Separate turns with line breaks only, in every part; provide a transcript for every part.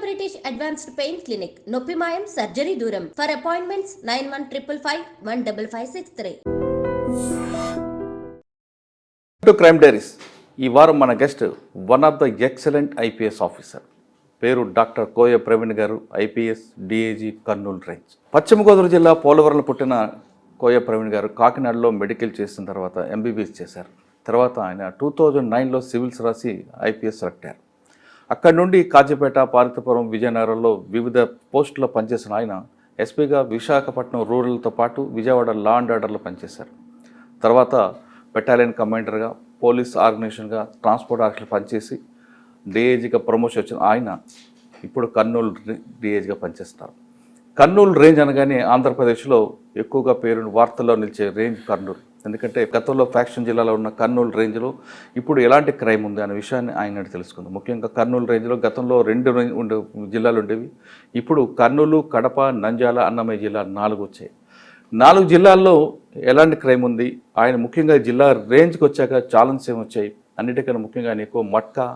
British Advanced Pain Clinic, నొప్పి మాయం surgery దూరం. For appointments 9155515563.
To crime diaries. ఈ వారం మన guest one of the excellent IPS officer, పేరు డాక్టర్ కోయ ప్రవీణ్ గారు, ఐపీఎస్ డిఐజీ కర్నూలు రేంజ్. పశ్చిమ గోదావరి జిల్లా పోలవరంలో పుట్టిన కోయ ప్రవీణ్ గారు కాకినాడలో మెడికల్ చేసిన తర్వాత ఎంబీబీఎస్ చేశారు. తర్వాత ఆయన 2009లో సివిల్స్ రాసి ఐపీఎస్ సెలెక్ట్ అయ్యారు. అక్కడి నుండి కాజీపేట, పార్వతీపురం, విజయనగరంలో వివిధ పోస్టుల్లో పనిచేసిన ఆయన ఎస్పీగా విశాఖపట్నం రూరల్తో పాటు విజయవాడ లా అండ్ ఆర్డర్లో పనిచేశారు. తర్వాత బెటాలియన్ కమాండర్గా, పోలీస్ ఆర్గనైజేషన్గా, ట్రాన్స్పోర్ట్ ఆఫీసర్గా పనిచేసి డిఐజీగా ప్రమోషన్ వచ్చిన ఆయన ఇప్పుడు కర్నూలు డిఐజీగా పనిచేస్తారు. కర్నూలు రేంజ్ అనగానే ఆంధ్రప్రదేశ్లో ఎక్కువగా పేరుని వార్తల్లో నిలిచే రేంజ్ కర్నూలు. ఎందుకంటే గతంలో ఫ్యాక్షన్ జిల్లాలో ఉన్న కర్నూలు రేంజ్లో ఇప్పుడు ఎలాంటి క్రైమ్ ఉంది అనే విషయాన్ని ఆయన తెలుసుకుందాం. ముఖ్యంగా కర్నూలు రేంజ్లో గతంలో 2 జిల్లాలు ఉండేవి. ఇప్పుడు కర్నూలు, కడప, నంద్యాల, అన్నమయ్య జిల్లా 4 వచ్చాయి. 4 జిల్లాల్లో ఎలాంటి క్రైమ్ ఉంది, ఆయన ముఖ్యంగా జిల్లా రేంజ్కి వచ్చాక ఛాలెంజ్ ఏమి వచ్చాయి, అన్నిటికన్నా ముఖ్యంగా ఆయన ఎక్కువ మట్కా,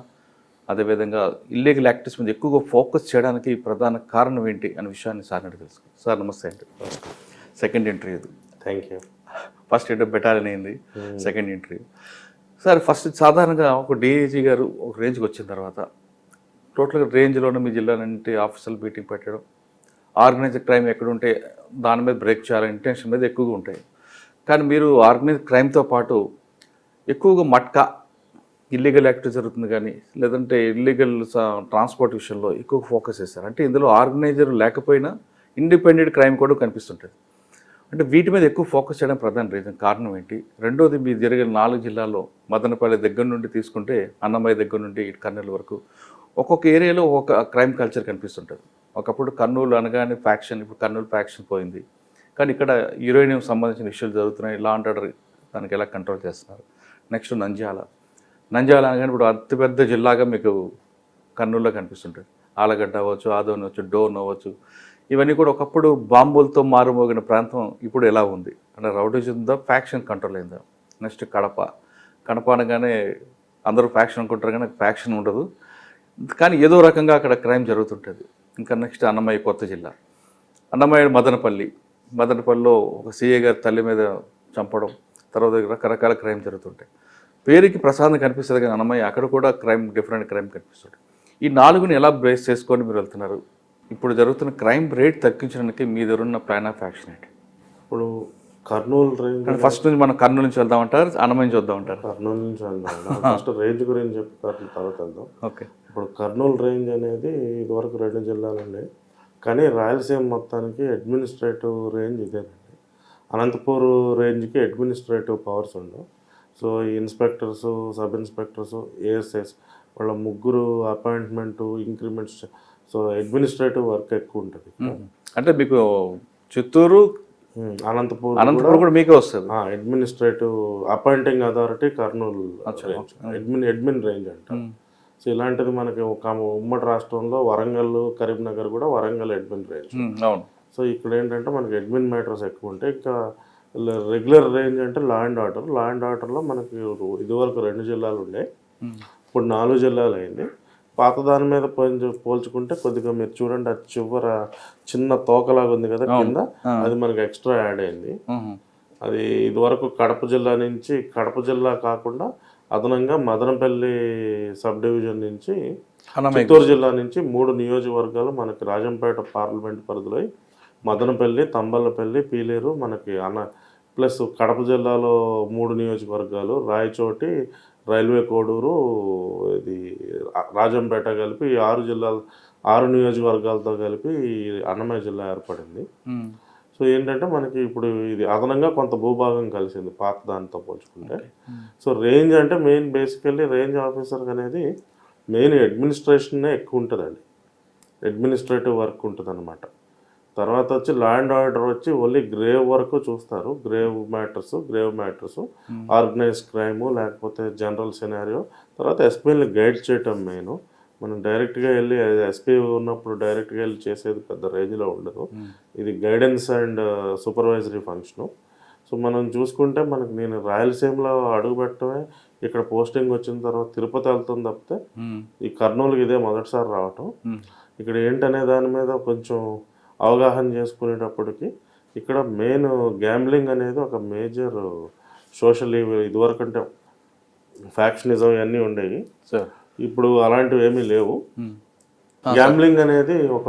అదేవిధంగా ఇల్లీగల్ యాక్టివిటీస్ మీద ఎక్కువగా ఫోకస్ చేయడానికి ప్రధాన కారణం ఏంటి అనే విషయాన్ని సార్ అంటే తెలుసుకుందాం. సార్ నమస్తే అండి. Second interview.
Thank you.
First interview battalion అయింది, సెకండ్ ఇంటర్వ్యూ. సార్ ఫస్ట్ సాధారణంగా ఒక డిఐజీ గారు ఒక రేంజ్కి వచ్చిన తర్వాత టోటల్గా రేంజ్లోనే మీ జిల్లాలంటే ఆఫీసర్లు మీటింగ్ పెట్టడం, ఆర్గనైజ్డ్ క్రైమ్ ఎక్కడుంటే దాని మీద బ్రేక్ చేయాలని ఇంటెన్షన్ మీద ఎక్కువగా ఉంటాయి. కానీ మీరు ఆర్గనైజ్డ్ క్రైమ్తో పాటు ఎక్కువగా మట్కా, ఇల్లీగల్ యాక్టివిటీ జరుగుతుంది కానీ లేదంటే ఇల్లీగల్ ట్రాన్స్పోర్ట్ విషయంలో ఎక్కువ ఫోకస్ చేస్తారు. అంటే ఇందులో ఆర్గనైజర్ లేకపోయినా ఇండిపెండెంట్ క్రైమ్ కూడా కనిపిస్తుంటుంది. అంటే వీటి మీద ఎక్కువ ఫోకస్ చేయడం ప్రధాన రీజన్, కారణం ఏంటి? రెండోది, మీరు జరిగిన 4 జిల్లాల్లో మదనపల్లి దగ్గర నుండి తీసుకుంటే అన్నమయ్య దగ్గర నుండి కర్నూలు వరకు ఒక్కొక్క ఏరియాలో ఒక్కొక్క క్రైమ్ కల్చర్ కనిపిస్తుంటుంది. ఒకప్పుడు కర్నూలు అనగానే ఫ్యాక్షన్, ఇప్పుడు కర్నూలు ఫ్యాక్షన్ పోయింది. కానీ ఇక్కడ యురేనియం సంబంధించిన ఇష్యూలు జరుగుతున్నాయి. లా అండ్ ఆర్డర్ దానికి ఎలా కంట్రోల్ చేస్తున్నారు? నెక్స్ట్ నంద్యాల అనగానే ఇప్పుడు అతిపెద్ద జిల్లాగా మీకు కర్నూలులో కనిపిస్తుంటుంది. ఆలగడ్డ అవ్వచ్చు, ఆదోని అవ్వచ్చు, డోన్ అవ్వచ్చు, ఇవన్నీ కూడా ఒకప్పుడు బాంబులతో మారుమోగిన ప్రాంతం ఇప్పుడు ఎలా ఉంది అంటే రౌడీజం ఉందా, ఫ్యాక్షన్ కంట్రోల్ అయిందా? నెక్స్ట్ కడప అనగానే అందరూ ఫ్యాక్షన్ అనుకుంటారు కానీ ఫ్యాక్షన్ ఉండదు, కానీ ఏదో రకంగా అక్కడ క్రైమ్ జరుగుతుంటుంది. ఇంకా నెక్స్ట్ అన్నమయ్య కొత్త జిల్లా, అన్నమయ్య మదనపల్లిలో ఒక సిఏ గారి తల్లి మీద చంపడం, తర్వాత రకరకాల క్రైమ్ జరుగుతుంటాయి. పేరుకి ప్రసాదం కనిపిస్తుంది కానీ అన్నమయ్య అక్కడ కూడా డిఫరెంట్ క్రైమ్ కనిపిస్తుంది. ఈ 4ని ఎలా బేస్ చేసుకొని మీరు వెళ్తున్నారు? ఇప్పుడు జరుగుతున్న క్రైమ్ రేట్ తగ్గించడానికి మీ దగ్గర ఉన్న ప్లాన్ ఆఫ్ యాక్షన్ ఏంటి?
ఇప్పుడు కర్నూలు రేంజ్
ఫస్ట్ నుంచి మనం కర్నూలు నుంచి వెళ్దామంటారు, అన్నమయ్య నుంచి వద్దామంటారు?
కర్నూలు నుంచి వెళ్దాం. ఫస్ట్ రేంజ్ గురించి చెప్పి తర్వాత వెళ్దాం.
ఓకే.
ఇప్పుడు కర్నూలు రేంజ్ అనేది ఇదివరకు 2 జిల్లాలు ఉన్నాయి, కానీ రాయలసీమ మొత్తానికి అడ్మినిస్ట్రేటివ్ రేంజ్ ఇదేనండి. అనంతపూర్ రేంజ్కి అడ్మినిస్ట్రేటివ్ పవర్స్ ఉండవు. So inspectors, sub inspectors, ASS వాళ్ళ ముగ్గురు appointment, increments, so administrative work ఎక్కువ ఉంటుంది.
అంటే మీకు చిత్తూరు, అనంతపూర్ కూడా మీకే వస్తుంది
administrative appointing authority Kurnool admin range అంటారు. సో ఇలాంటిది మనకి ఒక ఉమ్మడి రాష్ట్రంలో వరంగల్, కరీంనగర్ కూడా వరంగల్ అడ్మిన్ రేంజ్. సో ఇక్కడ ఏంటంటే మనకి అడ్మిన్ మ్యాటర్స్ ఎక్కువ ఉంటాయి. ఇంకా రెగ్యులర్ రేంజ్ అంటే లా అండ్ ఆర్డర్లో మనకి ఇదివరకు 2 జిల్లాలు ఉండే, ఇప్పుడు 4 జిల్లాలు అయింది. పాత దాని మీద పోల్చుకుంటే కొద్దిగా మీరు చూడండి, అది చివర చిన్న తోకలాగా ఉంది కదా కింద, అది మనకి ఎక్స్ట్రా యాడ్ అయింది. అది ఇదివరకు కడప జిల్లా కాకుండా అదనంగా మదనపల్లి సబ్ డివిజన్ నుంచి, చిత్తూరు జిల్లా నుంచి 3 నియోజకవర్గాలు మనకి రాజంపేట పార్లమెంట్ పరిధిలో, మదనపల్లి, తంబలపల్లి, పీలేరు మనకి ప్లస్ కడప జిల్లాలో 3 నియోజకవర్గాలు, రాయచోటి, రైల్వే కోడూరు, ఇది రాజంపేట కలిపి 6 నియోజకవర్గాలతో కలిపి అన్నమయ్య జిల్లా ఏర్పడింది. సో ఏంటంటే మనకి ఇప్పుడు ఇది అదనంగా కొంత భూభాగం కలిసింది పాత దానితో పోల్చుకుంటే. సో రేంజ్ అంటే మెయిన్ బేసికల్లీ రేంజ్ ఆఫీసర్ అనేది మెయిన్ అడ్మినిస్ట్రేషన్నే ఎక్కువ ఉంటుందండి, అడ్మినిస్ట్రేటివ్ వర్క్ ఉంటుంది అనమాట. తర్వాత వచ్చి లా అండ్ ఆర్డర్ వచ్చి ఓన్లీ గ్రేవ్ వరకు చూస్తారు, గ్రేవ్ మ్యాటర్స్, ఆర్గనైజ్ క్రైము, లేకపోతే జనరల్ సినారియో. తర్వాత ఎస్పీని గైడ్ చేయటం మెయిన్. మనం డైరెక్ట్గా వెళ్ళి ఎస్పీ ఉన్నప్పుడు డైరెక్ట్గా వెళ్ళి చేసేది పెద్ద రేంజ్లో ఉండదు, ఇది guidance and supervisory function. So మనం చూసుకుంటే నేను రాయలసీమలో అడుగు పెట్టడమే, ఇక్కడ పోస్టింగ్ వచ్చిన తర్వాత తిరుపతి వెళ్తుంది తప్పితే ఈ కర్నూలుకి ఇదే మొదటిసారి రావటం. ఇక్కడ ఏంటనే దాని మీద కొంచెం అవగాహన చేసుకునేటప్పటికి ఇక్కడ మెయిన్ గ్యాంబ్లింగ్ అనేది ఒక మేజర్ సోషల్ ఈవెల్. ఇదివరకు అంటే ఫ్యాక్షనిజం ఇవన్నీ ఉండేవి,
సార్
ఇప్పుడు అలాంటివి ఏమీ లేవు. గ్యాంబ్లింగ్ అనేది ఒక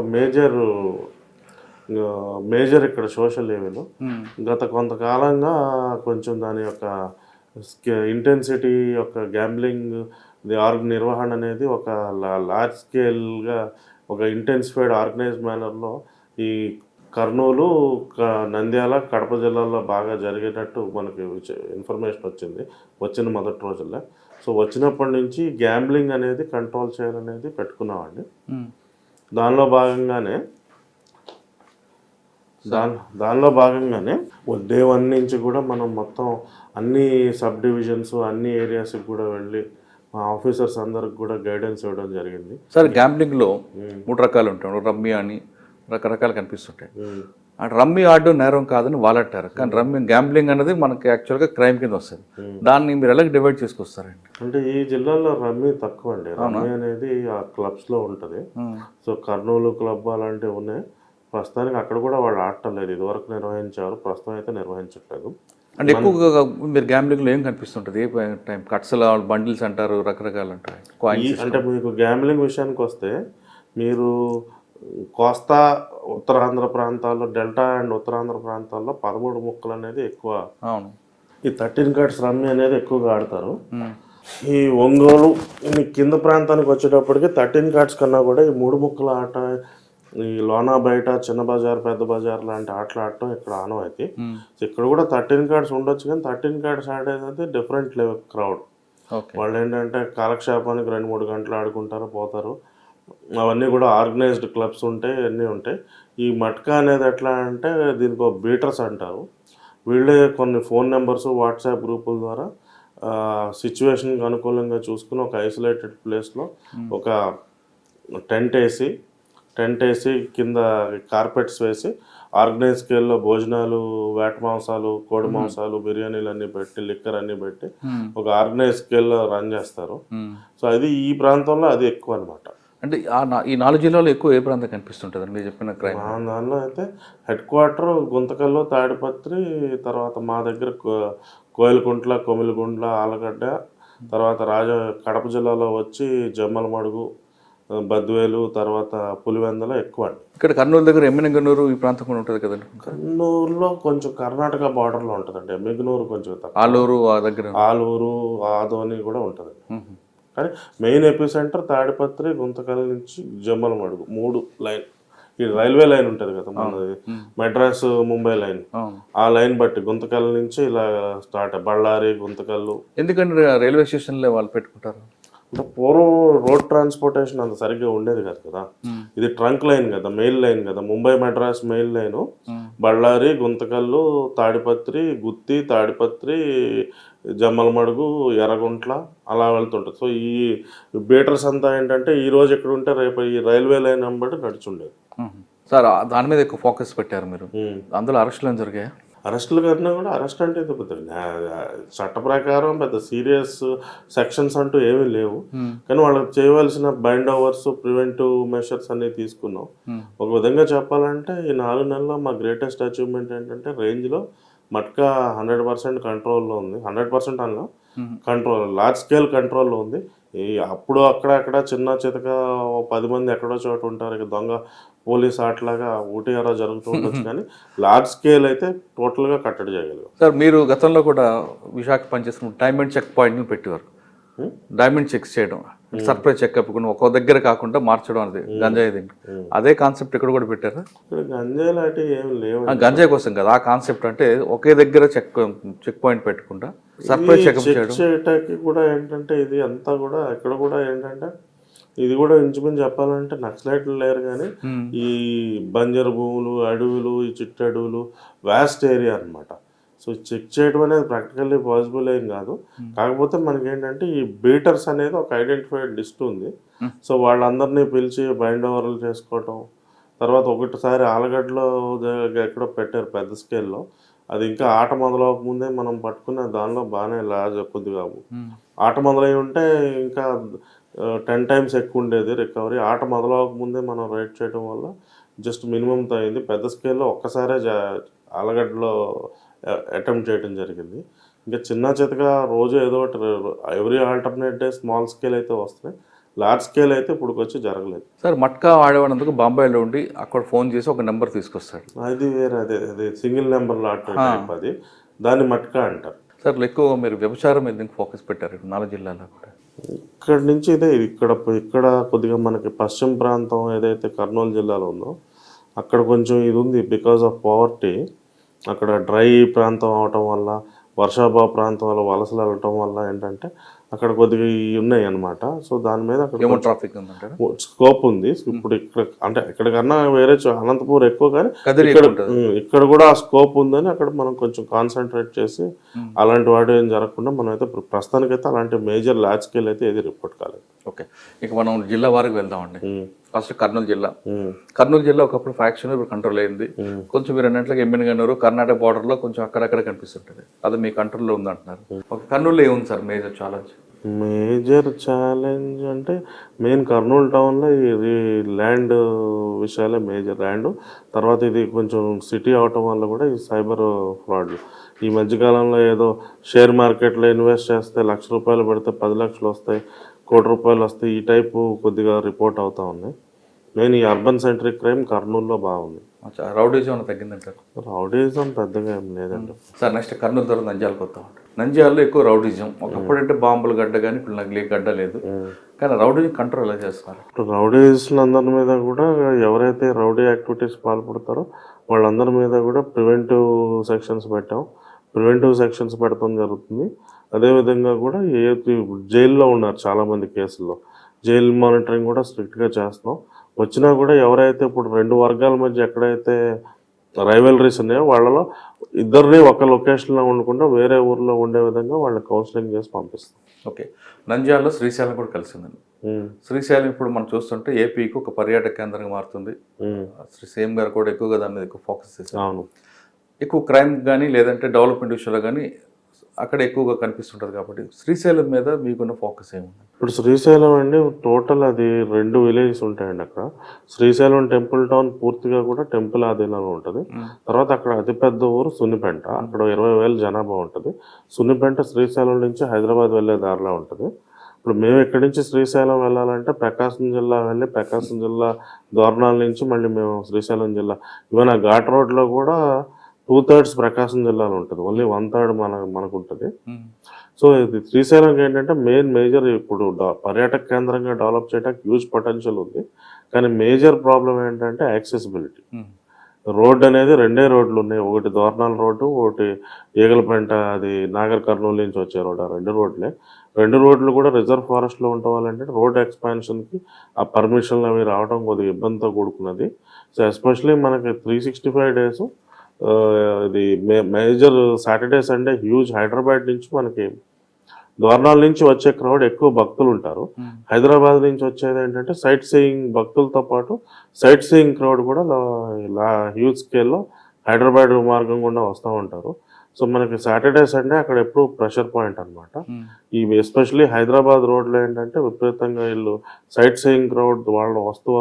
మేజర్ ఇక్కడ సోషల్ ఈవెల్. గత కొంతకాలంగా కొంచెం దాని యొక్క ఇంటెన్సిటీ యొక్క గ్యాంబ్లింగ్ నిర్వహణ అనేది ఒక లార్జ్ స్కేల్గా ఒక ఇంటెన్సిఫైడ్ ఆర్గనైజ్డ్ మేనర్లో ఈ కర్నూలు, నంద్యాల, కడప జిల్లాల్లో బాగా జరిగేటట్టు మనకి ఇన్ఫర్మేషన్ వచ్చిన మొదటి రోజుల్లో. సో వచ్చినప్పటి నుంచి గ్యాంబ్లింగ్ అనేది కంట్రోల్ చేయాలనేది పెట్టుకున్నామండి. దానిలో భాగంగానే డే 1 నుంచి కూడా మనం మొత్తం అన్ని సబ్ డివిజన్స్, అన్ని ఏరియాస్కి కూడా వెళ్ళి మా ఆఫీసర్స్ అందరికి కూడా గైడెన్స్ ఇవ్వడం జరిగింది.
సార్ గ్యాంబ్లింగ్లో 3 రకాలు ఉంటాయి, రమ్మీ అని రకరకాలు కనిపిస్తుంటాయి. రమ్మీ ఆడడం నేరం కాదని వాళ్ళు అంటారు, కానీ గ్యాంబ్లింగ్ అనేది మనకి యాక్చువల్గా క్రైమ్ కింద వస్తుంది. దాన్ని మీరు ఎలా డివైడ్ చేసుకొస్తారండి?
అంటే ఈ జిల్లాలో రమ్మీ తక్కువ అండి. రమ్మీ అనేది ఆ క్లబ్స్లో ఉంటుంది. సో కర్నూలు క్లబ్ అలాంటివి ఉన్నాయి. ప్రస్తుతానికి అక్కడ కూడా వాళ్ళు ఆడటం లేదు. ఇదివరకు నిర్వహించారు, ప్రస్తుతం అయితే నిర్వహించట్లేదు.
అంటే ఎక్కువగా మీరు గ్యాంబ్లింగ్లో ఏం కనిపిస్తుంటుంది? ఏ టైం కట్స్ల బండిల్స్ అంటారు, రకరకాలు అంటారు.
అంటే మీకు గ్యాంబ్లింగ్ విషయానికి వస్తే మీరు కోస్తా, ఉత్తరాంధ్ర ప్రాంతాల్లో, డెల్టా అండ్ ఉత్తరాంధ్ర ప్రాంతాల్లో 13 ముక్కలు అనేది ఎక్కువ.
అవును.
ఈ 13 కార్డ్స్ రమ్మీ అనేది ఎక్కువగా ఆడతారు. ఈ ఒంగోలు కింద ప్రాంతానికి వచ్చేటప్పటికి 13 కార్డ్స్ కన్నా కూడా ఈ 3 ముక్కల ఆట, ఈ లోనా బయట, చిన్న బజార్, పెద్ద బజార్ లాంటి ఆటలు ఆడటం ఇక్కడ ఆనవాయితీ. ఇక్కడ కూడా 13 కార్డ్స్ ఉండొచ్చు, కానీ 13 కార్డ్స్ ఆడేది డిఫరెంట్ లెవెల్ క్రౌడ్. వాళ్ళు ఏంటంటే కాలక్షేపానికి 2-3 గంటలు ఆడుకుంటారు, పోతారు. అవన్నీ కూడా ఆర్గనైజ్డ్ క్లబ్స్ ఉంటాయి, అన్నీ ఉంటాయి. ఈ మట్కా అనేది ఎట్లా అంటే దీనికి ఒక బీటర్స్ అంటారు. వీళ్ళే కొన్ని ఫోన్ నెంబర్స్, వాట్సాప్ గ్రూపుల ద్వారా సిచ్యువేషన్కి అనుకూలంగా చూసుకుని ఒక ఐసోలేటెడ్ ప్లేస్లో ఒక టెంట్ వేసి కింద కార్పెట్స్ వేసి ఆర్గనైజ్ స్కేల్లో భోజనాలు, వేట మాంసాలు, కోడి మాంసాలు, బిర్యానీలు అన్నీ పెట్టి, లిక్కర్ అన్నీ పెట్టి ఒక ఆర్గనైజ్ స్కేల్లో రన్ చేస్తారు. సో అది ఈ ప్రాంతంలో అది ఎక్కువ అనమాట.
అంటే ఈ 4 జిల్లాలో ఎక్కువ ఏ ప్రాంతం కనిపిస్తుంటుంది మీరు చెప్పిన క్రైమ్?
మా దానిలో అయితే హెడ్ క్వార్టర్ గుంతకల్లు, తాడిపత్రి, తర్వాత మా దగ్గర కోయిలకుంట్ల, కొమిలిగుండ్ల, ఆలగడ్డ, తర్వాత కడప జిల్లాలో వచ్చి జమ్మలమడుగు, బద్వేలు, తర్వాత పులివెందల ఎక్కువ అండి.
ఇక్కడ కర్నూలు దగ్గర ఎమ్మిగనూరు ఈ ప్రాంతం కూడా ఉంటుంది కదండి.
కర్నూలులో కొంచెం కర్ణాటక బార్డర్లో ఉంటుందండి. ఎమ్మిగనూరు కొంచెం
ఆలూరు దగ్గర,
ఆలూరు, ఆదోని కూడా ఉంటుంది. కానీ మెయిన్ ఎపిసెంటర్ తాడిపత్రి, గుంతకల్ నుంచి జమ్మలమడుగు 3 లైన్. ఈ రైల్వే లైన్ ఉంటుంది కదా మనది, మెడ్రాస్ ముంబై లైన్, ఆ లైన్ బట్టి గుంతకల్ నుంచి ఇలా స్టార్ట్ బళ్ళారి, గుంతకల్లు.
ఎందుకంటే రైల్వే స్టేషన్లో వాళ్ళు పెట్టుకుంటారు
అంటే పూర్వం రోడ్ ట్రాన్స్పోర్టేషన్ అంత సరిగ్గా ఉండేది కాదు కదా. ఇది ట్రంక్ లైన్ కదా, మెయిల్ లైన్ కదా. ముంబై మెడ్రాస్ మెయిల్ లైను బళ్ళారి, గుంతకల్లు, తాడిపత్రి, గుత్తి, తాడిపత్రి, జమ్మలమడుగు, ఎర్రగుంట్ల అలా వెళ్తుంటుంది. సో ఈ బీటర్స్ అంతా ఏంటంటే ఈ రోజు ఎక్కడ ఉంటే రేపు ఈ రైల్వే లైన్ బట్టి నడుచుండేది.
సార్ దాని మీద ఎక్కువ ఫోకస్ పెట్టారు మీరు. అందులో అరెస్టులు ఏం జరిగాయి?
అరెస్టులు కన్నా కూడా అరెస్ట్ అంటే చట్ట ప్రకారం పెద్ద సీరియస్ సెక్షన్స్ అంటూ ఏమీ లేవు. కానీ వాళ్ళకి చేయవలసిన బైండ్ ఓవర్స్, ప్రివెంటివ్ మెషర్స్ అన్ని తీసుకున్నాం. ఒక విధంగా చెప్పాలంటే ఈ 4 నెలల్లో మా గ్రేటెస్ట్ అచీవ్మెంట్ ఏంటంటే రేంజ్లో మట్కా 100% కంట్రోల్లో ఉంది. 100% అన్నా కంట్రోల్, లార్జ్ స్కేల్ కంట్రోల్లో ఉంది. అప్పుడు అక్కడ చిన్న చితక 10 మంది ఎక్కడో చోట ఉంటారు, ఇక దొంగ పోలీస్ ఆటలాగా ఊటీఆరా జరుగుతూ ఉండొచ్చు, కానీ లార్జ్ స్కేల్ అయితే టోటల్గా కట్టడి చేయగలిగాం.
సార్ మీరు గతంలో కూడా విశాఖ పనిచేసిన డైమండ్ చెక్ పాయింట్ని పెట్టేవారు. డైమండ్ చెక్స్ చేయడం, సర్ప్రైజ్ చెకప్ ఒక్కో దగ్గర కాకుండా మార్చడం అనేది గంజాయి దీన్ని, అదే కాన్సెప్ట్ ఇక్కడ కూడా పెట్టారా?
గంజాయి లాంటి ఏమి లేవు.
గంజాయి కోసం కదా ఆ కాన్సెప్ట్, అంటే ఒకే దగ్గర చెక్ పాయింట్ పెట్టకుండా సర్ప్రైజ్ చెకప్
చేయడానికి కూడా ఏంటంటే ఇది అంతా కూడా ఇక్కడ కూడా ఏంటంటే ఇది కూడా ఇంచుమించు చెప్పాలంటే నక్సలైట్లు లేరు, కానీ ఈ బంజరు భూములు, అడవులు, ఈ చిట్టు అడవులు, వాస్ట్ ఏరియా అనమాట. సో చెక్ చేయడం అనేది ప్రాక్టికల్లీ పాసిబుల్ ఏం కాదు. కాకపోతే మనకి ఏంటంటే ఈ బీటర్స్ అనేది ఒక ఐడెంటిఫైడ్ లిస్ట్ ఉంది. సో వాళ్ళందరినీ పిలిచి బైండ్ ఓవర్లు చేసుకోవటం. తర్వాత ఒకటిసారి ఆలగడ్డలో ఎక్కడో పెట్టారు పెద్ద స్కేల్లో, అది ఇంకా ఆట మొదలవక ముందే మనం పట్టుకున్న దానిలో బాగానే కొద్దిగా ఆట మొదలై ఉంటే ఇంకా 10 టైమ్స్ ఎక్కువ ఉండేది రికవరీ. ఆట మొదలవకముందే మనం రైడ్ చేయడం వల్ల జస్ట్ మినిమంతో అయింది. పెద్ద స్కేల్లో ఒక్కసారే ఆలగడ్డలో అటెంప్ట్ చేయడం జరిగింది. ఇంకా చిన్న చితగా రోజు ఏదో ఒకటి every alternate day small scale అయితే వస్తున్నాయి. లార్జ్ స్కేల్ అయితే ఇప్పుడు వచ్చి జరగలేదు.
సార్ మట్కా ఆడేవాడందుకు బాంబేలో ఉండి అక్కడ ఫోన్ చేసి ఒక నెంబర్ తీసుకొస్తాడు.
అది వేరే, అదే సింగిల్ నెంబర్ లాటరీ టైప్, అది దాన్ని మట్కా అంటారు.
సార్ ఎక్కువ మీరు వ్యభిచారం మీద ఫోకస్ పెట్టారు 4 జిల్లాల్లో కూడా.
ఇక్కడ నుంచి ఇక్కడ కొద్దిగా మనకి పశ్చిమ ప్రాంతం ఏదైతే కర్నూలు జిల్లాలో ఉందో అక్కడ కొంచెం ఇది ఉంది. బికాజ్ ఆఫ్ పవర్టీ, అక్కడ డ్రై ప్రాంతం అవటం వల్ల, వర్షాభావ ప్రాంతం వల్ల వలసలు వెళ్ళటం వల్ల ఏంటంటే అక్కడ కొద్దిగా ఉన్నాయి అన్నమాట. సో దాని మీద అక్కడ
ట్రాఫిక్ ఉందంటారా,
స్కోప్ ఉంది. ఇప్పుడు అంటే ఇక్కడికన్నా వేరే అనంతపూర్ ఎక్కువ, కానీ ఇక్కడ కూడా ఆ స్కోప్ ఉందని అక్కడ మనం కొంచెం కాన్సన్ట్రేట్ చేసి అలాంటి వాటి ఏం జరగకుండా మనం అయితే ప్రస్తుతానికైతే అలాంటి మేజర్ లార్జ్ స్కేల్ అయితే ఏది రిపోర్ట్ కాలేదు.
ఓకే, ఇక మనం జిల్లా వారికి వెళ్దామండి. ఫస్ట్ కర్నూలు జిల్లా. కర్నూలు జిల్లా ఒకప్పుడు ఫ్యాక్షన్, ఇప్పుడు కంట్రోల్ అయింది. కొంచెం మీరు అన్నట్లుగా ఎమ్మెన్గన్నూరు కర్ణాటక బార్డర్లో కొంచెం అక్కడక్కడ కనిపిస్తుంటుంది. అది మీ కంట్రోల్లో ఉందంటున్నారు. కర్నూలులో ఏముంది sir major challenge?
Major challenge అంటే మెయిన్ కర్నూలు టౌన్లో ఈ ల్యాండ్ విషయాలే మేజర్. ల్యాండ్ తర్వాత ఇది కొంచెం సిటీ అవటం వల్ల కూడా ఈ సైబర్ ఫ్రాడ్లు. ఈ మధ్యకాలంలో ఏదో షేర్ మార్కెట్లో ఇన్వెస్ట్ చేస్తే ₹1,00,000 పెడితే 10 లక్షలు వస్తాయి, ₹1,00,00,000 వస్తాయి, ఈ టైపు కొద్దిగా రిపోర్ట్ అవుతా ఉన్నాయి. మెయిన్ ఈ అర్బన్ సెంట్రిక్ క్రైమ్ కర్నూలులో బాగుంది.
రౌడీజం తగ్గిందంటారు?
రౌడీజం పెద్దగా ఏం లేదండి
సార్. నెక్స్ట్ కర్నూలు తర్వాత నంద్యాలకు వస్తాం. నంద్యాలలో ఎక్కువ రౌడీజం. ఒకప్పుడు అంటే బాంబులు గడ్డ కానీ ఇప్పుడు నగిలీ గడ్డ లేదు, కానీ రౌడీజం కంట్రోల్ ఎలా చేస్తున్నారు?
రౌడీస్లందరి మీద కూడా ఎవరైతే రౌడీ యాక్టివిటీస్ పాల్పడతారో వాళ్ళందరి మీద కూడా ప్రివెంటివ్ సెక్షన్స్ పెట్టాం. ప్రివెంటివ్ సెక్షన్స్ పెడతాం జరుగుతుంది. అదేవిధంగా కూడా జైల్లో ఉన్నారు చాలామంది కేసుల్లో, జైలు మానిటరింగ్ కూడా స్ట్రిక్ట్గా చేస్తాం. వచ్చినా కూడా ఎవరైతే ఇప్పుడు 2 వర్గాల మధ్య ఎక్కడైతే రైవలరీస్ ఉన్నాయో వాళ్ళలో ఇద్దరిని ఒక లొకేషన్లో ఉండకుండా వేరే ఊర్లో ఉండే విధంగా వాళ్ళని కౌన్సిలింగ్ చేసి పంపిస్తాం.
ఓకే, నంద్యాలలో శ్రీశైలం కూడా కలిసిందండి. శ్రీశైలం ఇప్పుడు మనం చూస్తుంటే ఏపీకి ఒక పర్యాటక కేంద్రంగా మారుతుంది. శ్రీ సీఎం గారు కూడా ఎక్కువగా దాని మీద ఎక్కువ ఫోకస్ చేస్తారు.
అవును,
ఎక్కువ క్రైమ్ కానీ లేదంటే డెవలప్మెంట్ విషయంలో కానీ అక్కడ ఎక్కువగా కనిపిస్తుంటుంది. కాబట్టి శ్రీశైలం మీద మీకున్న ఫోకస్ ఏముంది?
ఇప్పుడు శ్రీశైలం అండి టోటల్ అది 2 విలేజెస్ ఉంటాయండి అక్కడ. శ్రీశైలం టెంపుల్ టౌన్ పూర్తిగా కూడా టెంపుల్ ఆధీనంలో ఉంటుంది. తర్వాత అక్కడ అతిపెద్ద ఊరు సున్నిపెంట, అక్కడ 20,000 జనాభా ఉంటుంది. సున్నిపెంట శ్రీశైలం నుంచి హైదరాబాద్ వెళ్ళే దారిలో ఉంటుంది. ఇప్పుడు మేము ఇక్కడి నుంచి శ్రీశైలం వెళ్ళాలంటే ప్రకాశం జిల్లా వెళ్ళి ప్రకాశం జిల్లా దోర్నాల నుంచి మళ్ళీ మేము శ్రీశైలం జిల్లా, ఈవెన్ ఆ ఘాట్ రోడ్లో కూడా 2/3 ప్రకాశం జిల్లాలో ఉంటుంది, ఓన్లీ 1/3 మనకు ఉంటుంది. సో ఇది శ్రీశైలంకి ఏంటంటే మేజర్ ఇప్పుడు పర్యాటక కేంద్రంగా డెవలప్ చేయడానికి హ్యూజ్ పొటెన్షియల్ ఉంది. కానీ మేజర్ ప్రాబ్లం ఏంటంటే యాక్సెసిబిలిటీ. రోడ్ అనేది 2 రోడ్లు ఉన్నాయి, ఒకటి దోర్నాల రోడ్డు, ఒకటి ఈగలపెంట అది నాగర్ కర్నూలు నుంచి వచ్చే రోడ్. ఆ 2 రోడ్లే. 2 రోడ్లు కూడా రిజర్వ్ ఫారెస్ట్లో ఉండటం వల్ల రోడ్ ఎక్స్పాన్షన్కి ఆ పర్మిషన్లు అవి రావడం కొద్దిగా ఇబ్బందితో కూడుకున్నది. సో ఎస్పెషలీ మనకి 365 days ఇది major Saturday Sunday huge. Hyderabad నుంచి మనకి దోర్నాల నుంచి వచ్చే క్రౌడ్ ఎక్కువ భక్తులు ఉంటారు. హైదరాబాద్ నుంచి వచ్చేది ఏంటంటే సైట్ సీయింగ్ భక్తులతో పాటు సైట్ సీయింగ్ క్రౌడ్ కూడా హ్యూజ్ స్కేల్లో హైదరాబాద్ మార్గం గుండా వస్తూ ఉంటారు. సో మనకి సాటర్డే సండే అక్కడ ఎప్పుడు ప్రెషర్ పాయింట్ అనమాట. ఈ ఎస్పెషలీ హైదరాబాద్ రోడ్లో ఏంటంటే విపరీతంగా వీళ్ళు సైట్ సీయింగ్ క్రౌడ్ వాళ్ళు వస్తూ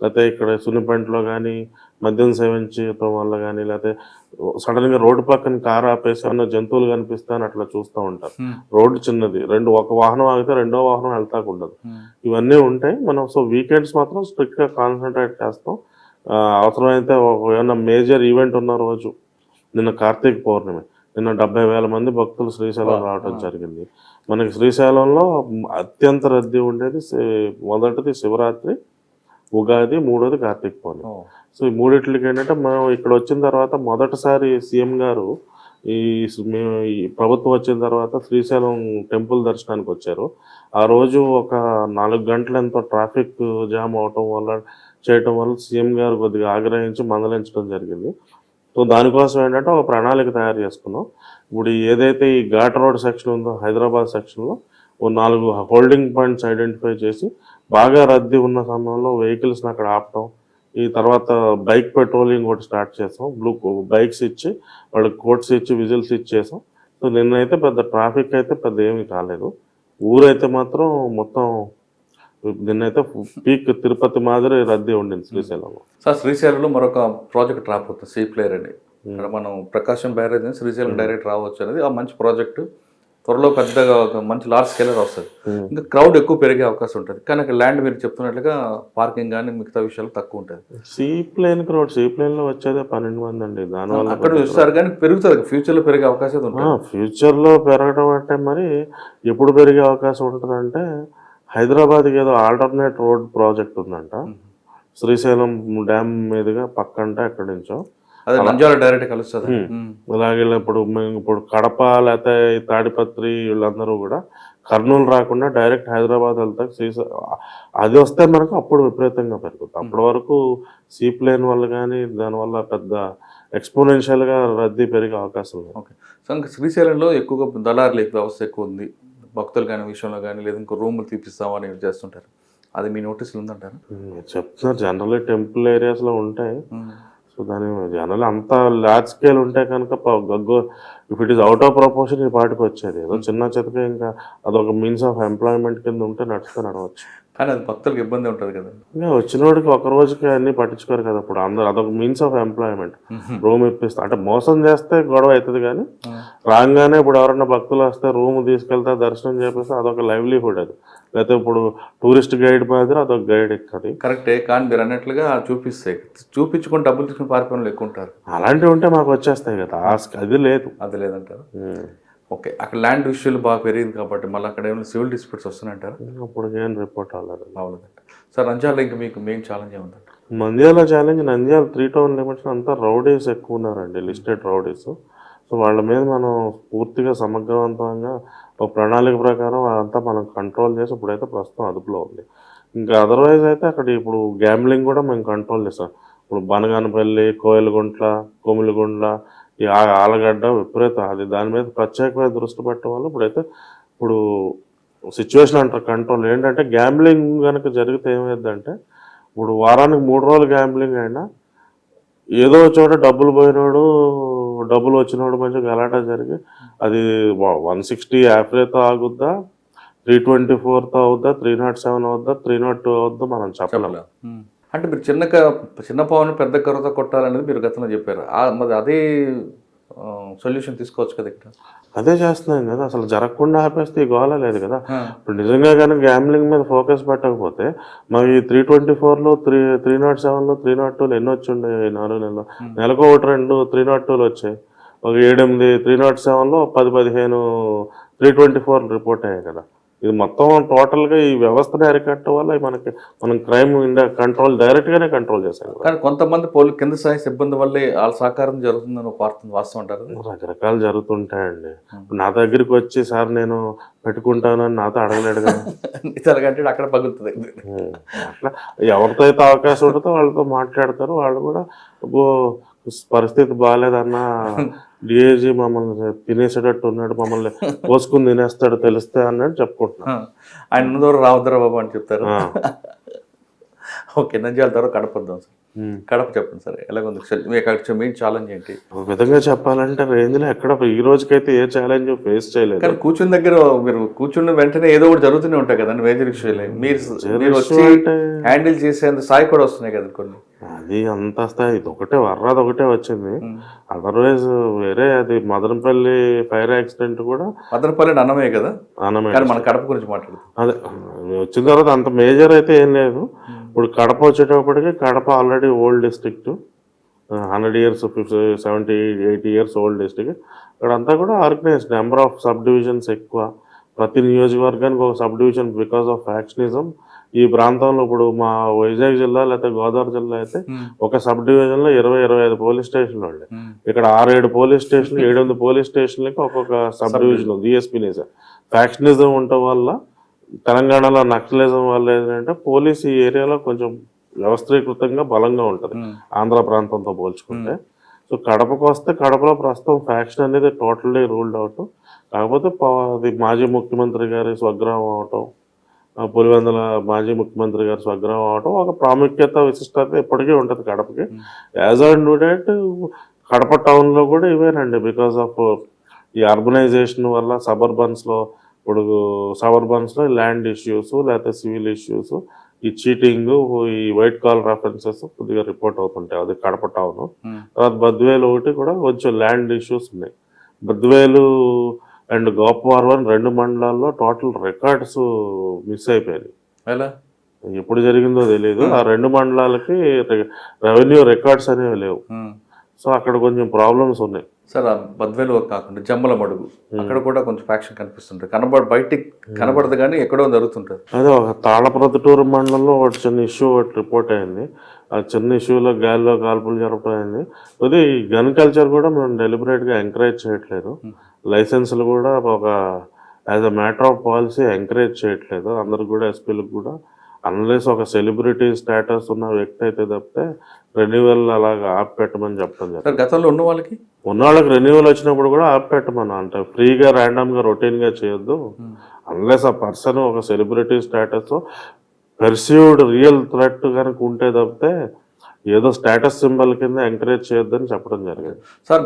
లేకపోతే ఇక్కడ సున్నిపెంటలో కానీ మద్యం సేవించడం వల్ల కానీ లేకపోతే సడన్గా రోడ్డు పక్కన కారు ఆపేసి ఏమన్నా జంతువులు కనిపిస్తాయని అట్లా చూస్తూ ఉంటారు. రోడ్డు చిన్నది, ఒక వాహనం ఆగితే 2వ వాహనం వెళ్తాకుండదు. ఇవన్నీ ఉంటాయి. మనం సో వీకెండ్స్ మాత్రం స్ట్రిక్ట్గా కాన్సన్ట్రేట్ చేస్తాం. అవసరమైతే ఏమన్నా మేజర్ ఈవెంట్ ఉన్న రోజు, నిన్న కార్తీక పౌర్ణమి, నిన్న 70,000 మంది భక్తులు శ్రీశైలం రావడం జరిగింది. మనకి శ్రీశైలంలో అత్యంత రద్దీ ఉండేది మొదటిది శివరాత్రి, ఉగాది, 3వది కార్తీక పౌర్ణమి. సో ఈ 3 ఏంటంటే మనం ఇక్కడ వచ్చిన తర్వాత మొదటిసారి సీఎం గారు ఈ ప్రభుత్వం వచ్చిన తర్వాత శ్రీశైలం టెంపుల్ దర్శనానికి వచ్చారు. ఆ రోజు ఒక 4 గంటలు ఎంతో ట్రాఫిక్ జామ్ అవటం చేయటం వల్ల సీఎం గారు కొద్దిగా ఆగ్రహించి మందలించడం జరిగింది. సో దానికోసం ఏంటంటే ఒక ప్రణాళిక తయారు చేసుకున్నాం. ఇప్పుడు ఏదైతే ఈ ఘాట్ రోడ్ సెక్షన్ ఉందో హైదరాబాద్ సెక్షన్లో 4 హోల్డింగ్ పాయింట్స్ ఐడెంటిఫై చేసి బాగా రద్దీ ఉన్న సమయంలో వెహికల్స్ని అక్కడ ఆపటం, ఈ తర్వాత బైక్ పెట్రోలింగ్ కూడా స్టార్ట్ చేసాం. బైక్స్ ఇచ్చి వాళ్ళకి కోట్స్ ఇచ్చి విజిల్స్ ఇచ్చేసాం. సో నిన్నైతే పెద్ద ట్రాఫిక్ అయితే పెద్ద ఏమీ కాలేదు. ఊరైతే మాత్రం మొత్తం దీన్నైతే పీక్ తిరుపతి మాదిరి రద్దీ ఉండింది శ్రీశైలంలో.
సార్ శ్రీశైలంలో మరొక ప్రాజెక్ట్ రాబోతుంది సీ ప్లేయర్ అని. ఇక్కడ మనం ప్రకాశం బ్యారేజ్ అని శ్రీశైలం డైరెక్ట్ రావచ్చు అనేది ఆ మంచి ప్రాజెక్టు. త్వరలో పెద్దగా ఒక మంచి లార్జ్ స్కేలర్ వస్తుంది. ఇంకా క్రౌడ్ ఎక్కువ పెరిగే అవకాశం ఉంటుంది. కానీ అక్కడ ల్యాండ్ మీరు చెప్తున్నట్లుగా పార్కింగ్ కానీ మిగతా విషయాలు తక్కువ ఉంటుంది.
సీ ప్లేన్లో వచ్చేదే 12 మంది అండి. దానివల్ల
అక్కడ చూస్తారు కానీ పెరుగుతుంది, ఫ్యూచర్లో పెరిగే అవకాశం ఉంటుంది.
ఫ్యూచర్లో పెరగడం అంటే మరి ఎప్పుడు పెరిగే అవకాశం ఉంటుందంటే హైదరాబాద్కి ఏదో ఆల్టర్నేట్ రోడ్ ప్రాజెక్ట్ ఉందంట శ్రీశైలం డ్యామ్ మీదుగా పక్కంట ఎక్కడి నుంచో.
అదే నంద్యాల డైరెక్ట్ కలుస్తుంది.
అలాగే ఇప్పుడు కడప లేకపోతే తాడిపత్రి వీళ్ళందరూ కూడా కర్నూలు రాకుండా డైరెక్ట్ హైదరాబాద్ వెళ్తారు. అది వస్తే మనకు అప్పుడు విపరీతంగా పెరుగుతుంది. అప్పటి వరకు సీ ప్లేన్ వల్ల కానీ దానివల్ల పెద్ద ఎక్స్పోనెన్షియల్గా రద్దీ పెరిగే అవకాశం ఉంది.
ఓకే. సో ఇంకా శ్రీశైలంలో ఎక్కువగా దళారుల వ్యవస్థ ఎక్కువ ఉంది. భక్తులు కానీ విషయంలో కానీ లేదా ఇంకో రూములు తీపిస్తామని చేస్తుంటారు. అది మీ నోటీసులు ఉందంటారు?
చెప్తున్నారు జనరల్లీ టెంపుల్ ఏరియాస్లో ఉంటాయి. సో దాని జనరల్ అంత లార్జ్ స్కేల్ ఉంటే కనుక గగ్గో if it is out of proportion ఈ పాటికి వచ్చేది. ఏదో చిన్న చితక ఇంకా అదొక మీన్స్ ఆఫ్ ఎంప్లాయ్మెంట్ కింద ఉంటే నడవచ్చు.
కానీ అది భక్తులకు ఇబ్బంది ఉంటుంది కదా.
ఇంకా వచ్చినోడికి ఒక రోజుకి అన్ని పట్టించుకోరు కదా. ఇప్పుడు అందరు అదొక మీన్స్ ఆఫ్ ఎంప్లాయ్మెంట్. రూమ్ ఇప్పిస్తా అంటే మోసం చేస్తే గొడవ అవుతుంది. కానీ రాగానే ఇప్పుడు ఎవరన్నా భక్తులు వస్తే రూమ్ తీసుకెళ్తే దర్శనం చేపిస్తే అదొక లైవ్లీహుడ్. అది లేకపోతే ఇప్పుడు టూరిస్ట్ గైడ్ మాదిరి అదొక గైడ్ ఎక్కది.
కరెక్టే. కానీ మీరు అన్నట్లుగా చూపించుకొని డబ్బులు తీసుకుని పారిపోయిన ఎక్కువ ఉంటారు.
అలాంటివి ఉంటే మాకు వచ్చేస్తాయి కదా. అది లేదు.
అది లేదంటారు. ఓకే. అక్కడ ల్యాండ్ ఇష్యూలు బాగా పెరిగింది కాబట్టి మళ్ళీ అక్కడ ఏమైనా సివిల్ డిస్ప్యూట్స్ వస్తున్నాయంటారు?
అప్పుడు ఏం రిపోర్ట్ అవ్వలేదు.
సార్ నంద్యాల ఇంకా మీకు మెయిన్ ఛాలెంజ్ ఏముందంట?
నంద్యాల 3 టౌన్ లిమిట్స్ అంతా రౌడీస్ ఎక్కువ ఉన్నారండి, లిస్టెడ్ రౌడీస్. సో వాళ్ళ మీద మనం పూర్తిగా సమగ్రవంతంగా ఒక ప్రణాళిక ప్రకారం అదంతా మనం కంట్రోల్ చేసి ఇప్పుడైతే ప్రస్తుతం అదుపులో ఉంది. ఇంకా అదర్వైజ్ అయితే అక్కడ ఇప్పుడు గ్యాంబ్లింగ్ కూడా మేము కంట్రోల్ చేస్తాం. ఇప్పుడు బనగానపల్లి, కోయలగుంట్ల, కొమిలిగుండ్ల, ఈ ఆలగడ్డ విపరీతం అది దాని మీద ప్రత్యేకమైన దృష్టి పెట్టడం వల్ల ఇప్పుడు సిచ్యువేషన్ అంటారు కంట్రోల్. ఏంటంటే గ్యాంబ్లింగ్ కనుక జరిగితే ఏమైందంటే ఇప్పుడు వారానికి 3 రోజులు గ్యాంబ్లింగ్ అయినా ఏదో చోట డబ్బులు పోయినోడు డబ్బులు వచ్చినోడు మంచిగా గలాటా జరిగి అది 160 యాఫ్రేతో ఆగుద్దా, 324తో అవుద్దా, 307 అవుద్దా, 302 అవుద్దా మనం చెప్పలేము.
అంటే మీరు చిన్న పావును పెద్ద కర్రతో కొట్టాలనేది మీరు గతంలో చెప్పారు. మరి అదే సొల్యూషన్ తీసుకోవచ్చు కదా ఇక్కడ.
అదే చేస్తున్నాం కదా. అసలు జరగకుండా ఆపేస్తే ఈ గోళ లేదు కదా. ఇప్పుడు నిజంగా కానీ గ్యాంబ్లింగ్ మీద ఫోకస్ పెట్టకపోతే మాకు ఈ 324లో 307లో 302లో ఎన్ని వచ్చి ఉండే 4 నెలలు. నెలకు 1-2 302లు వచ్చాయి. ఒక 7-8 307లో 10-15 324 రిపోర్ట్ అయ్యాయి కదా. ఇది మొత్తం టోటల్గా ఈ వ్యవస్థను అరికట్టడం వల్ల మనం క్రైమ్ కంట్రోల్ డైరెక్ట్గానే కంట్రోల్ చేశాం.
కానీ కొంతమంది కింద స్థాయి సిబ్బంది వల్లే వాళ్ళ సహకారం జరుగుతుందని ఒక వాస్తవం అంటారు.
రకరకాలు జరుగుతుంటాయండి. నా దగ్గరికి వచ్చి సార్ నేను పెట్టుకుంటానని నాతో అడగలేడు కదా.
అంటే అక్కడ పగులుతుంది.
అట్లా ఎవరితో అయితే అవకాశం ఉంటుందో వాళ్ళతో మాట్లాడతారు. వాళ్ళు కూడా పరిస్థితి బాగాలేదన్నా డిఐజీ మమ్మల్ని తినేసేటట్టు ఉన్నాడు, మమ్మల్ని పోసుకుని తినేస్తాడు తెలిస్తే అన్నట్టు చెప్పుకుంటున్నాను.
ఆయన ముందు రావద్దరా బాబు అని చెప్తారు. ఓకే. నంద్యాల తర్వాత కడప వద్దాం సార్. కడప చెప్పండి సార్, ఎలాగుంది మెయిన్ ఛాలెంజ్ ఏంటి?
ఒక విధంగా చెప్పాలంటే రేంజ్లో ఎక్కడ ఈ రోజుకైతే ఏ ఛాలెంజ్ ఫేస్ చేయలేదు.
కానీ కూర్చుని దగ్గర మీరు కూర్చున్న వెంటనే ఏదో ఒకటి జరుగుతూనే ఉంటాయి కదండి. మేజర్ ఇష్యూలే మీరు వచ్చి హ్యాండిల్ చేసేంత స్థాయి కూడా వస్తున్నాయి కదా కొన్ని.
అది అంత స్థాయి ఇది ఒకటే వచ్చింది. అదర్వైజ్ వేరే అది మదనపల్లి ఫైర్ యాక్సిడెంట్ కూడా
మదనపల్లి అన్నమే కదా. మన కడప గురించి మాట్లాడుతాం.
అదే వచ్చిన తర్వాత అంత మేజర్ అయితే ఏం లేదు. ఇప్పుడు కడప వచ్చేటప్పటికి Kadapa already old district, 100 years 70-80 years old district. ఇక్కడంతా కూడా organised, number of sub divisions ఎక్కువ. ప్రతి నియోజకవర్గానికి ఒక sub division because of factionism. ఈ ప్రాంతంలో ఇప్పుడు మా వైజాగ్ జిల్లా లేకపోతే గోదావరి జిల్లా అయితే ఒక సబ్ డివిజన్ లో 20-25 పోలీస్ స్టేషన్లు ఉండే. ఇక్కడ 6-7 పోలీస్ స్టేషన్లు, 700 పోలీస్ స్టేషన్లకి ఒక్కొక్క సబ్ డివిజన్ డిఎస్పీ ఫ్యాక్షనిజం ఉండటం వల్ల తెలంగాణలో నక్సలిజం వల్ల ఏంటంటే పోలీస్ ఈ ఏరియాలో కొంచెం వ్యవస్థీకృతంగా బలంగా ఉంటుంది ఆంధ్ర ప్రాంతంతో పోల్చుకుంటే. సో కడపకు వస్తే కడపలో ప్రస్తుతం ఫ్యాక్షన్ అనేది టోటల్లీ రూల్డ్ అవుట్. కాకపోతే అది మాజీ ముఖ్యమంత్రి గారి స్వగ్రామం అవటం, పులివెందుల మాజీ ముఖ్యమంత్రి గారి స్వగ్రామం అవటం ఒక ప్రాముఖ్యత విశిష్టత ఎప్పటికీ ఉంటుంది కడపకి. యాజ్ అండ్ డేట్ కడప టౌన్లో కూడా ఇవేనండి. బికాస్ ఆఫ్ ఈ అర్బనైజేషన్ వల్ల సబర్బన్స్లో ఇప్పుడు సబర్బన్స్లో ల్యాండ్ ఇష్యూస్ లేకపోతే సివిల్ ఇష్యూస్, ఈ చీటింగ్, ఈ వైట్ కాలర్ అఫెన్సెస్ కొద్దిగా రిపోర్ట్ అవుతుంటాయి. అది కడప టౌన్. తర్వాత బద్వేలు ఒకటి కూడా కొంచెం ల్యాండ్ ఇష్యూస్ ఉన్నాయి. బద్వేలు అండ్ గోపవరం 2 మండలాల్లో టోటల్ రికార్డ్స్ మిస్ అయిపోయాయి.
ఎలా
ఎప్పుడు జరిగిందో తెలియదు. ఆ 2 మండలాలకి రెవెన్యూ రికార్డ్స్ అనేవి లేవు. సో అక్కడ కొంచెం ప్రాబ్లమ్స్ ఉన్నాయి.
సార్ ఆ బద్వేలు కాకుండా జమ్మల మడుగు అక్కడ కూడా కొంచెం ఫ్యాక్షన్ కనిపిస్తుంటుంది. బయటికి కనబడదు కానీ ఎక్కడో జరుగుతుంటుంది.
అదే ఒక తాళప్రొద్దుటూరు మండలంలో ఒక చిన్న ఇష్యూ ఒకటి రిపోర్ట్ అయింది. ఆ చిన్న ఇష్యూలో గాలిలో కాల్పులు జరపడం అయింది. అది గన్ కల్చర్ కూడా మేము డెలిబరేట్గా ఎంకరేజ్ చేయట్లేదు. లైసెన్సులు కూడా ఒక as a matter of policy encourage చేయట్లేదు. అందరికి కూడా ఎస్పీలకు కూడా అన్లెస్ ఒక సెలబ్రిటీ స్టేటస్ ఉన్న వ్యక్తి అయితే తప్పితే రెన్యువల్ అలాగా ఆపి పెట్టమని చెప్పడం జరిగింది.
గతంలో ఉన్న
వాళ్ళకి రెన్యువల్ వచ్చినప్పుడు కూడా ఆపి పెట్టమని, అంటే ఫ్రీగా ర్యాండమ్గా రొటీన్గా చేయొద్దు. అన్లెస్ ఆ పర్సన్ ఒక celebrity status perceived real threat కనుక ఉంటే తప్పితే ఏదో స్టేటస్ సింబల్ కింద ఎంకరేజ్ చేయొద్దని చెప్పడం జరిగింది.
సార్